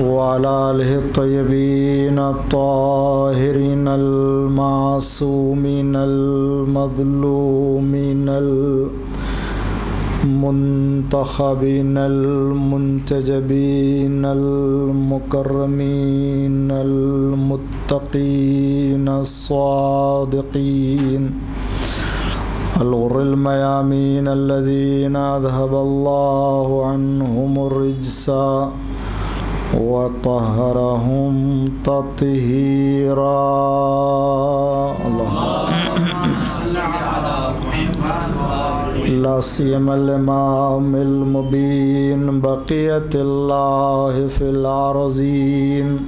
وعلى آله الطيبين الطاهرين المعصومين المظلومين المنتخبين المنتجبين المكرمين المتقين الصادقين الغر الميامين الذين أذهب الله عنهم الرجس وطهرهم تطهيرا. لا سيما الإمام المبين بقية الله في الأرضين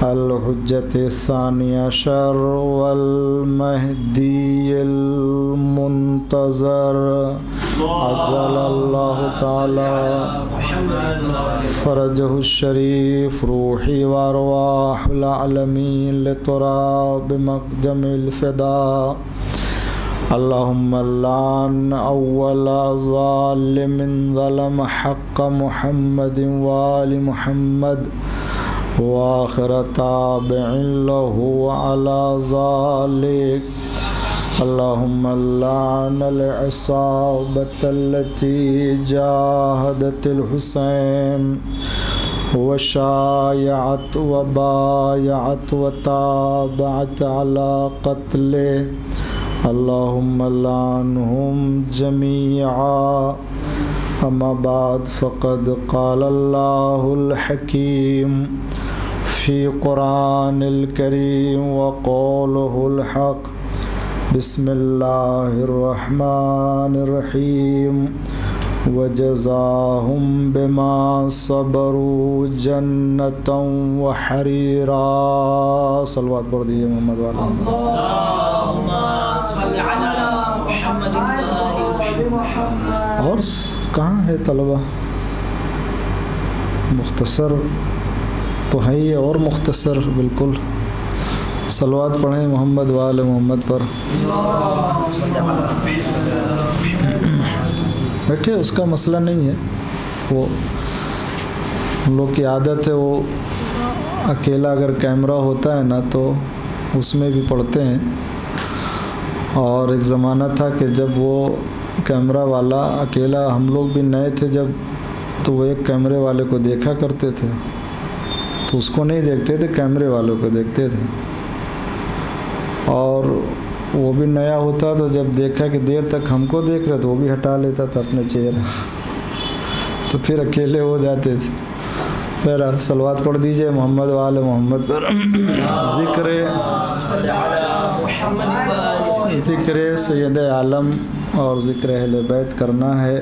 الحجة الثاني عشر والمهدي المنتظر عجل الله تعالى فرجه الشريف روحي وأرواح العالمين لتراب مقدم الفداء. اللهم لعن أول ظالم ظلم حق محمد وآل محمد وآخر تابع له على ذلك. اللهم لعن العصابة التي جاهدت الحسين وشايعت وبايعت وتابعت على قتله. اللهم لعنهم جميعا. أما بعد فقد قال الله الحكيم في قرآن الكريم وقوله الحق. بسم الله الرحمن الرحيم وجزاهم بما صبروا جنة وحريرا. صلوات پڑھ دیجیے محمد والے. اللهم صل على محمد اور کہاں ہے طلبہ؟ مختصر تو ہے ہی اور مختصر بالکل. صلوات پڑھیں محمد وآل محمد پر. بیٹھے اس کا مسئلہ نہیں ہے. وہ ہم لوگ کی عادت ہے وہ اکیلا اگر کیمرہ ہوتا ہے نا تو اس میں بھی پڑھتے ہیں. اور ایک زمانہ تھا کہ جب وہ کیمرہ والا اکیلا, ہم لوگ بھی نئے تھے جب, تو وہ ایک کیمرے والے کو دیکھا کرتے تھے تو اس کو نہیں دیکھتے تھے, کیمرے والوں کو دیکھتے تھے. اور وہ بھی نیا ہوتا تو جب دیکھا کہ دیر تک ہم کو دیکھ رہے تو وہ بھی ہٹا لیتا تھا اپنے چہرہ, تو پھر اکیلے ہو جاتے تھے. بہرحال صلوات پڑھ دیجئے محمد وآل محمد پر. ذکر سید عالم اور ذکر اہل بیت کرنا ہے,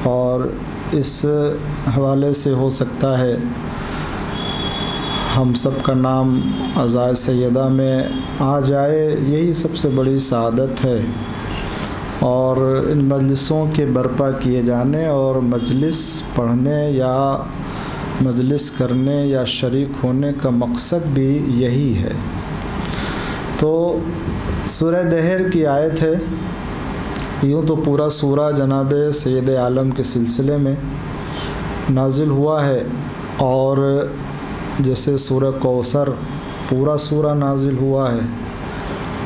اور اس حوالے سے ہو سکتا ہے ہم سب کا نام عزائے سیدہ میں آ جائے. یہی سب سے بڑی سعادت ہے. اور ان مجلسوں کے برپا کیے جانے اور مجلس پڑھنے یا مجلس کرنے یا شریک ہونے کا مقصد بھی یہی ہے. تو سورہ دہر کی آیت ہے. یوں تو پورا سورہ جناب سید عالم کے سلسلے میں نازل ہوا ہے, اور جیسے سورہ کوثر پورا سورہ نازل ہوا ہے,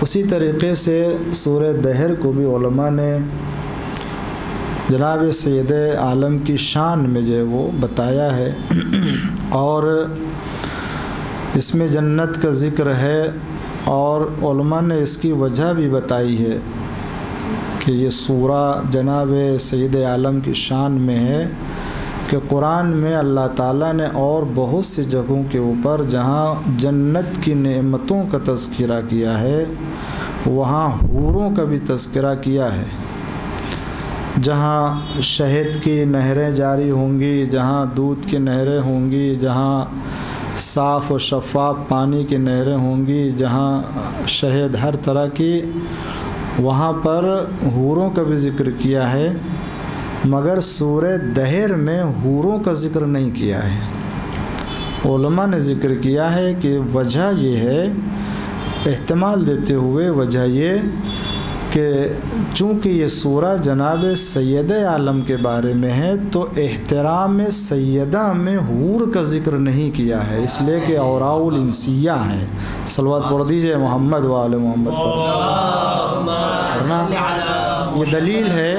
اسی طریقے سے سورہ دہر کو بھی علماء نے جناب سید عالم کی شان میں جو ہے وہ بتایا ہے. اور اس میں جنت کا ذکر ہے, اور علماء نے اس کی وجہ بھی بتائی ہے کہ یہ سورہ جناب سید عالم کی شان میں ہے کہ قرآن میں اللہ تعالیٰ نے اور بہت سی جگہوں کے اوپر جہاں جنت کی نعمتوں کا تذکرہ کیا ہے وہاں حوروں کا بھی تذکرہ کیا ہے. جہاں شہد کی نہریں جاری ہوں گی, جہاں دودھ کی نہریں ہوں گی, جہاں صاف و شفاف پانی کی نہریں ہوں گی, جہاں شہد ہر طرح کی, وہاں پر حوروں کا بھی ذکر کیا ہے. مگر سورہ دہر میں حوروں کا ذکر نہیں کیا ہے. علماء نے ذکر کیا ہے کہ وجہ یہ ہے, احتمال دیتے ہوئے وجہ یہ کہ کہ چونکہ یہ سورہ جناب سید عالم کے بارے میں ہے تو احترام سیدہ میں حور کا ذکر نہیں کیا ہے، اس لیے کہ اوراء الانسیہ ہیں۔ صلوات پڑھ دیجئے محمد و آل محمد پر۔ یہ دلیل ہے،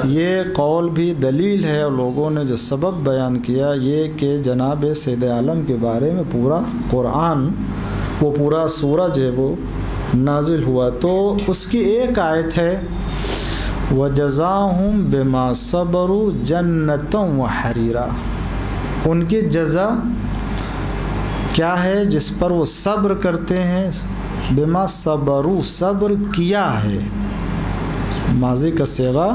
یہ قول بھی دلیل ہے، اور لوگوں نے جو سبب بیان کیا یہ کہ جناب سید عالم کے بارے میں پورا قرآن، وہ پورا سورہ جو ہے وہ نازل ہوا۔ تو اس کی ایک آیت ہے وَجَزَاهُمْ بِمَا صَبَرُوا جَنَّةً وَحَرِيرًا، ان کی جزا کیا ہے جس پر وہ صبر کرتے ہیں، بما صبروا، صبر کیا ہے، ماضی کا صیغہ،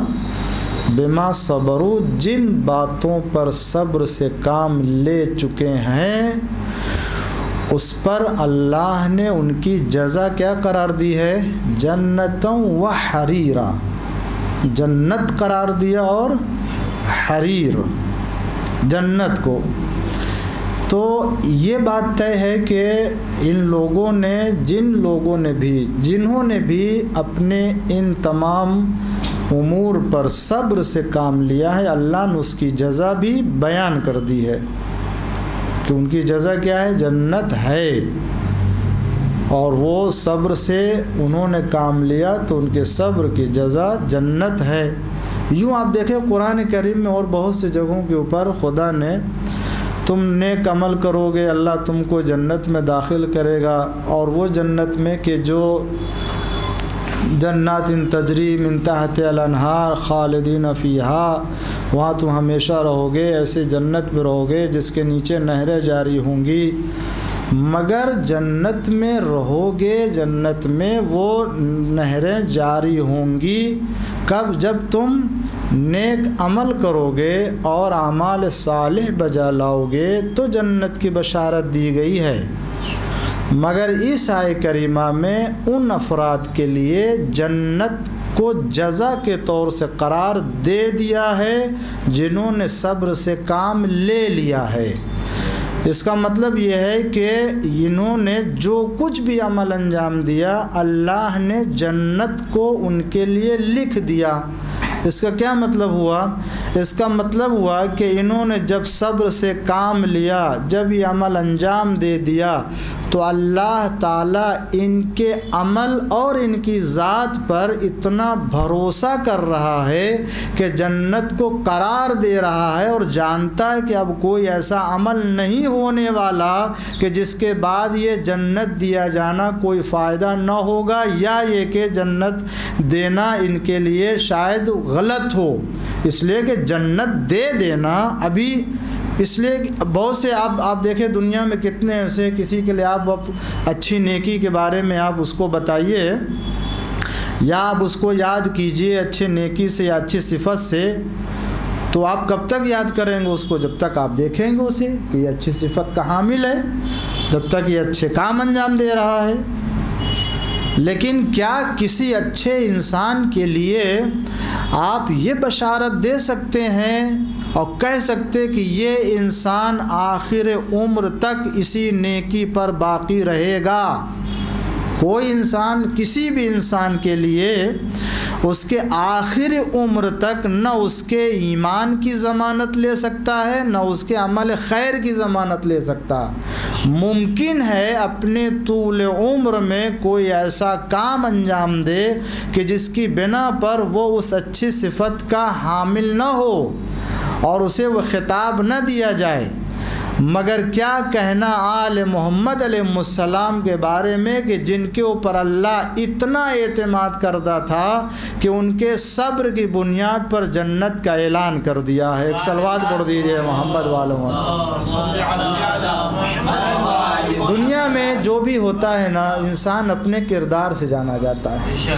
بما صبروا، جن باتوں پر صبر سے کام لے چکے ہیں اس پر اللہ نے ان کی جزا کیا قرار دی ہے، جنتوں و حریرا، جنت قرار دیا اور حریر جنت کو۔ تو یہ بات طے ہے کہ ان لوگوں نے، جنہوں نے بھی اپنے ان تمام امور پر صبر سے کام لیا ہے، اللہ نے اس کی جزا بھی بیان کر دی ہے کہ ان کی جزا کیا ہے، جنت ہے، اور وہ صبر سے انہوں نے کام لیا تو ان کے صبر کی جزا جنت ہے۔ یوں آپ دیکھیں قرآن کریم میں اور بہت سے جگہوں کے اوپر خدا نے، تم نیک عمل کرو گے اللہ تم کو جنت میں داخل کرے گا، اور وہ جنت میں کہ جو جنات تجری من تحت الانہار خالدین فیہا، وہاں تم ہمیشہ رہو گے، ایسے جنت میں رہو گے جس کے نیچے نہریں جاری ہوں گی۔ مگر جنت میں رہو گے، جنت میں وہ نہریں جاری ہوں گی کب، جب تم نیک عمل کرو گے اور اعمال صالح بجا لاؤ گے تو جنت کی بشارت دی گئی ہے۔ مگر اس آیہ کریمہ میں ان افراد کے لیے جنت کو جزا کے طور سے قرار دے دیا ہے جنہوں نے صبر سے کام لے لیا ہے۔ اس کا مطلب یہ ہے کہ انہوں نے جو کچھ بھی عمل انجام دیا اللہ نے جنت کو ان کے لیے لکھ دیا۔ اس کا کیا مطلب ہوا؟ اس کا مطلب ہوا کہ انہوں نے جب صبر سے کام لیا، جب یہ عمل انجام دے دیا تو اللہ تعالیٰ ان کے عمل اور ان کی ذات پر اتنا بھروسہ کر رہا ہے کہ جنت کو قرار دے رہا ہے، اور جانتا ہے کہ اب کوئی ایسا عمل نہیں ہونے والا کہ جس کے بعد یہ جنت دیا جانا کوئی فائدہ نہ ہوگا، یا یہ کہ جنت دینا ان کے لیے شاید غلط ہو، اس لیے کہ جنت دے دینا ابھی، اس لیے بہت سے آپ دیکھیں دنیا میں کتنے ایسے، کسی کے لیے آپ اچھی نیکی کے بارے میں آپ اس کو بتائیے یا آپ اس کو یاد کیجئے اچھے نیکی سے یا اچھی صفت سے، تو آپ کب تک یاد کریں گے اس کو؟ جب تک آپ دیکھیں گے اسے کہ یہ اچھی صفت کا حامل ہے، جب تک یہ اچھے کام انجام دے رہا ہے۔ لیکن کیا کسی اچھے انسان کے لیے آپ یہ بشارت دے سکتے ہیں اور کہہ سکتے کہ یہ انسان آخر عمر تک اسی نیکی پر باقی رہے گا؟ کوئی انسان، کسی بھی انسان کے لیے اس کے آخر عمر تک نہ اس کے ایمان کی ضمانت لے سکتا ہے، نہ اس کے عمل خیر کی ضمانت لے سکتا۔ ممکن ہے اپنے طول عمر میں کوئی ایسا کام انجام دے کہ جس کی بنا پر وہ اس اچھی صفت کا حامل نہ ہو اور اسے وہ خطاب نہ دیا جائے، مگر کیا کہنا آل محمد علیہ السلام کے بارے میں کہ جن کے اوپر اللہ اتنا اعتماد کرتا تھا کہ ان کے صبر کی بنیاد پر جنت کا اعلان کر دیا ہے۔ ایک صلوات پڑھ دیجئے محمد والوں۔ دنیا میں جو بھی ہوتا ہے نا، انسان اپنے کردار سے جانا جاتا ہے،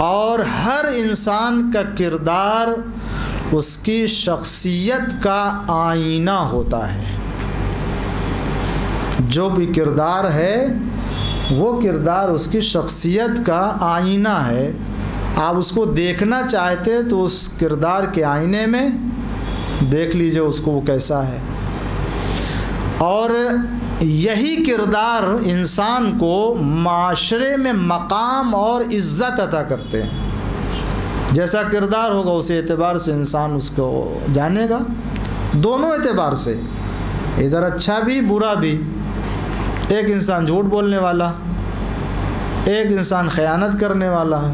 اور ہر انسان کا کردار اس کی شخصیت کا آئینہ ہوتا ہے۔ جو بھی کردار ہے وہ کردار اس کی شخصیت کا آئینہ ہے۔ آپ اس کو دیکھنا چاہتے تو اس کردار کے آئینے میں دیکھ لیجئے اس کو وہ کیسا ہے۔ اور یہی کردار انسان کو معاشرے میں مقام اور عزت عطا کرتے ہیں. جیسا کردار ہوگا اسی اعتبار سے انسان اس کو جانے گا، دونوں اعتبار سے، ادھر اچھا بھی برا بھی. ایک انسان جھوٹ بولنے والا، ایک انسان خیانت کرنے والا ہے،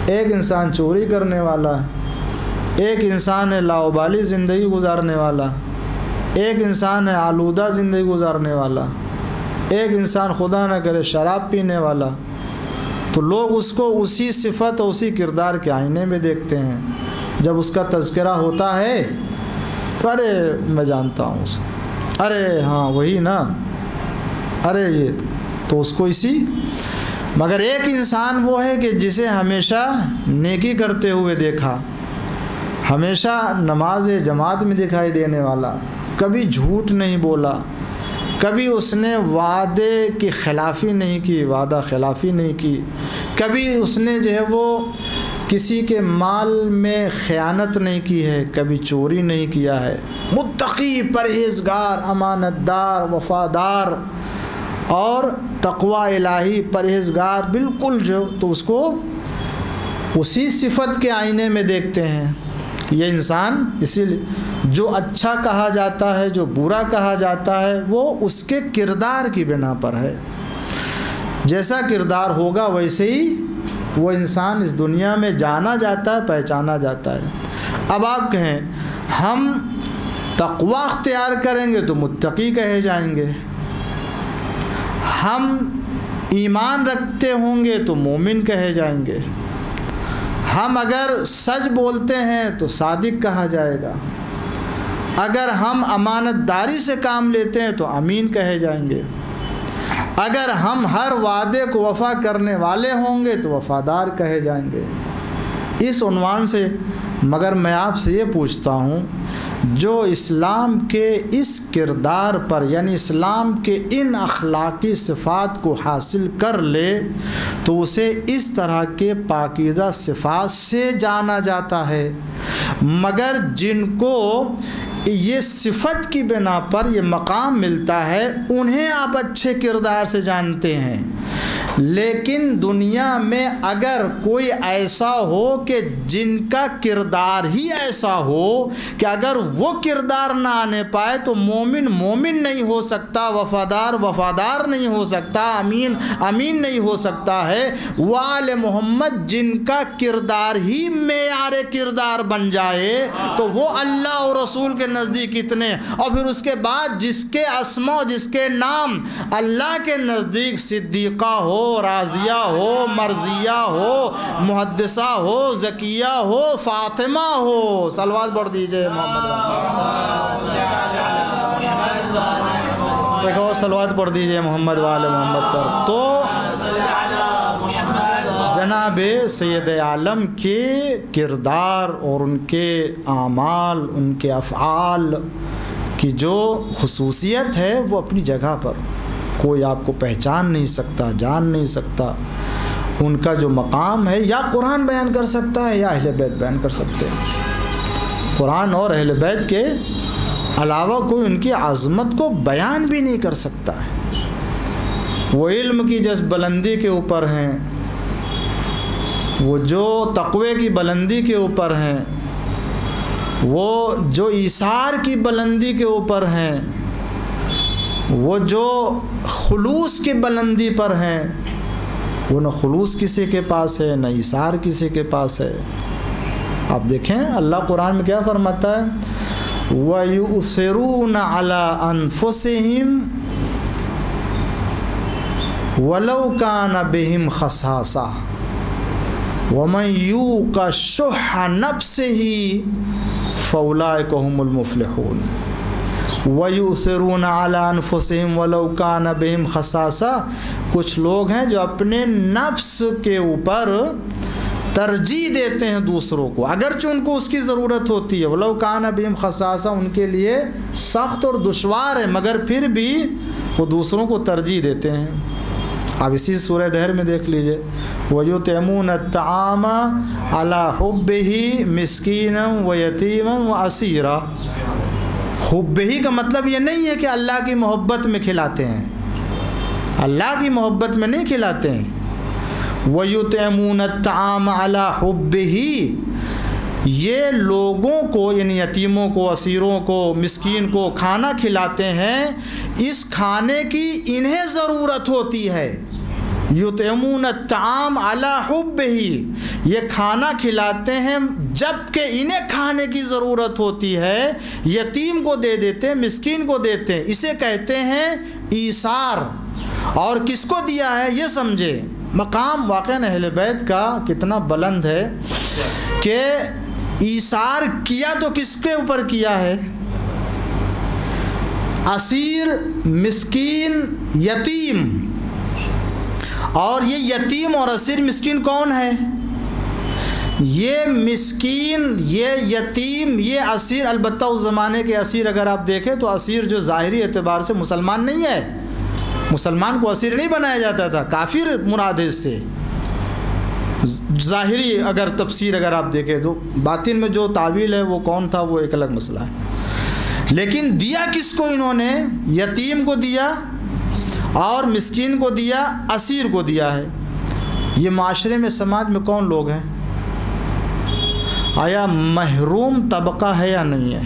ایک انسان چوری کرنے والا ہے، ایک انسان ہے لاؤبالی زندگی گزارنے والا، ایک انسان ہے آلودہ زندگی گزارنے والا، ایک انسان خدا نہ کرے شراب پینے والا. تو لوگ اس کو اسی صفت اور اسی کردار کے آئینے میں دیکھتے ہیں. جب اس کا تذکرہ ہوتا ہے تو ارے میں جانتا ہوں اسے، ارے ہاں وہی نا، ارے یہ تو اس کو اسی. مگر ایک انسان وہ ہے کہ جسے ہمیشہ نیکی کرتے ہوئے دیکھا، ہمیشہ نماز جماعت میں دکھائی دینے والا، کبھی جھوٹ نہیں بولا، کبھی اس نے وعدے کی خلافی نہیں کی، وعدہ خلافی نہیں کی، کبھی اس نے جو ہے وہ کسی کے مال میں خیانت نہیں کی ہے، کبھی چوری نہیں کیا ہے. متقی، پرہیزگار، امانت دار، وفادار اور تقوی الہی، پرہیزگار بالکل جو، تو اس کو اسی صفت کے آئینے میں دیکھتے ہیں. یہ انسان اسی لیے جو اچھا کہا جاتا ہے، جو برا کہا جاتا ہے، وہ اس کے کردار کی بنا پر ہے. جیسا کردار ہوگا ویسے ہی وہ انسان اس دنیا میں جانا جاتا ہے، پہچانا جاتا ہے. اب آپ کہیں ہم تقوی اختیار کریں گے تو متقی کہے جائیں گے، ہم ایمان رکھتے ہوں گے تو مومن کہے جائیں گے، ہم اگر سچ بولتے ہیں تو صادق کہا جائے گا، اگر ہم امانت داری سے کام لیتے ہیں تو امین کہے جائیں گے، اگر ہم ہر وعدے کو وفا کرنے والے ہوں گے تو وفادار کہے جائیں گے. اس عنوان سے. مگر میں آپ سے یہ پوچھتا ہوں، جو اسلام کے اس کردار پر یعنی اسلام کے ان اخلاقی صفات کو حاصل کر لے تو اسے اس طرح کے پاکیزہ صفات سے جانا جاتا ہے. مگر جن کو یہ صفت کی بنا پر یہ مقام ملتا ہے انہیں آپ اچھے کردار سے جانتے ہیں. لیکن دنیا میں اگر کوئی ایسا ہو کہ جن کا کردار ہی ایسا ہو کہ اگر وہ کردار نہ آنے پائے تو مومن مومن نہیں ہو سکتا، وفادار وفادار نہیں ہو سکتا، امین امین نہیں ہو سکتا ہے. وآل محمد جن کا کردار ہی معیار کردار بن جائے تو وہ اللہ اور رسول کے نزدیک اتنے، اور پھر اس کے بعد جس کے اسماء جس کے نام اللہ کے نزدیک صدیقہ ہو، راضیہ ہو، مرضیہ ہو، محدثہ ہو، زکیہ ہو، فاطمہ ہو. صلوات پڑھ دیجئے محمد. ایک اور صلوات پڑھ دیجئے محمد وآل محمد پر. تو جناب سید عالم کے کردار اور ان کے اعمال، ان کے افعال کی جو خصوصیت ہے وہ اپنی جگہ پر، کوئی آپ کو پہچان نہیں سکتا، جان نہیں سکتا. ان کا جو مقام ہے یا قرآن بیان کر سکتا ہے یا اہل بیت بیان کر سکتے ہیں. قرآن اور اہل بیت کے علاوہ کوئی ان کی عظمت کو بیان بھی نہیں کر سکتا ہے. وہ علم کی جس بلندی کے اوپر ہیں، وہ جو تقوی کی بلندی کے اوپر ہیں، وہ جو ایثار کی بلندی کے اوپر ہیں، وہ جو خلوص کی بلندی پر ہیں، وہ نہ خلوص کسی کے پاس ہے نہ ایثار کسی کے پاس ہے. آپ دیکھیں اللہ قرآن میں کیا فرماتا ہے، وَيُؤْثِرُونَ عَلَىٰ أَنفُسِهِمْ وَلَوْ كَانَ بِهِمْ خَصَاصَةٌ وَمَنْ يُوقَ شُحَّ نَفْسِهِ فَأُولَٰئِكَ هُمُ الْمُفْلِحُونَ. وَيُؤْثِرُونَ عَلَىٰ أَنفُسِهِمْ وَلَوْ كَانَ بِهِمْ خَصَاصَةٌ. کچھ لوگ ہیں جو اپنے نفس کے اوپر ترجیح دیتے ہیں دوسروں کو، اگرچہ ان کو اس کی ضرورت ہوتی ہے. وَلَوْ كَانَ بِهِمْ خَصَاصَةٌ ان کے لیے سخت اور دشوار ہے، مگر پھر بھی وہ دوسروں کو ترجیح دیتے ہیں. اب اسی سورہ دہر میں دیکھ لیجئے، وَيُطْعِمُونَ الطَّعَامَ عَلَىٰ حُبِّهِ مِسْكِينًا وَيَتِيمًا وَأَسِيرًا. حب ہی کا مطلب یہ نہیں ہے کہ اللہ کی محبت میں کھلاتے ہیں، اللہ کی محبت میں نہیں کھلاتے ہیں۔ وَيُطْعِمُونَ الطَّعَامَ عَلَى حُبِّهِ، یہ لوگوں کو یعنی یتیموں کو، اسیروں کو، مسکین کو کھانا کھلاتے ہیں، اس کھانے کی انہیں ضرورت ہوتی ہے۔ یطعمون الطعام علی حبہ، یہ کھانا کھلاتے ہیں جب کہ انہیں کھانے کی ضرورت ہوتی ہے، یتیم کو دے دیتے ہیں، مسکین کو دیتے ہیں، اسے کہتے ہیں ایثار۔ اور کس کو دیا ہے یہ سمجھے، مقام واقعا اہل بیت کا کتنا بلند ہے کہ ایثار کیا تو کس کے اوپر کیا ہے؟ اسیر، مسکین، یتیم۔ اور یہ یتیم اور اسیر مسکین کون ہے؟ یہ مسکین، یہ یتیم، یہ اسیر، البتہ اس زمانے کے اسیر اگر آپ دیکھیں تو اسیر جو ظاہری اعتبار سے مسلمان نہیں ہے، مسلمان کو اسیر نہیں بنایا جاتا تھا، کافر مراد ہے اس سے۔ ظاہری اگر تفسیر اگر آپ دیکھیں تو، باطن میں جو تعویل ہے وہ کون تھا وہ ایک الگ مسئلہ ہے۔ لیکن دیا کس کو انہوں نے؟ یتیم کو دیا اور مسکین کو دیا، اسیر کو دیا ہے۔ یہ معاشرے میں، سماج میں کون لوگ ہیں؟ آیا محروم طبقہ ہے یا نہیں ہے؟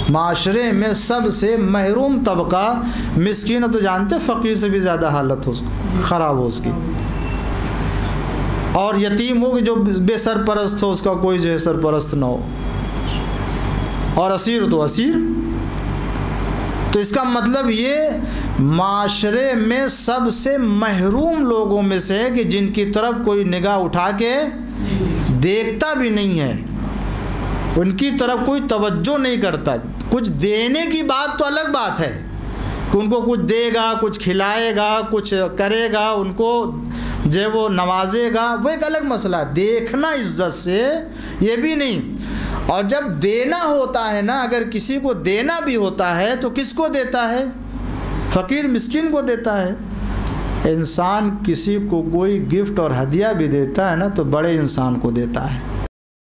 معاشرے میں سب سے محروم طبقہ مسکین، تو جانتے فقیر سے بھی زیادہ حالت ہو خراب ہو اس کی، اور یتیم ہو کہ جو بے سرپرست ہو، اس کا کوئی جو ہے سرپرست نہ ہو، اور اسیر تو اسیر۔ تو اس کا مطلب یہ معاشرے میں سب سے محروم لوگوں میں سے ہے کہ جن کی طرف کوئی نگاہ اٹھا کے دیکھتا بھی نہیں ہے، ان کی طرف کوئی توجہ نہیں کرتا۔ کچھ دینے کی بات تو الگ بات ہے کہ ان کو کچھ دے گا، کچھ کھلائے گا، کچھ کرے گا، ان کو جو وہ نوازے گا، وہ ایک الگ مسئلہ ہے۔ دیکھنا عزت سے یہ بھی نہیں۔ اور جب دینا ہوتا ہے نا، اگر کسی کو دینا بھی ہوتا ہے تو کس کو دیتا ہے؟ فقیر مسکین کو دیتا ہے۔ انسان کسی کو کوئی گفٹ اور ہدیہ بھی دیتا ہے نا تو بڑے انسان کو دیتا ہے۔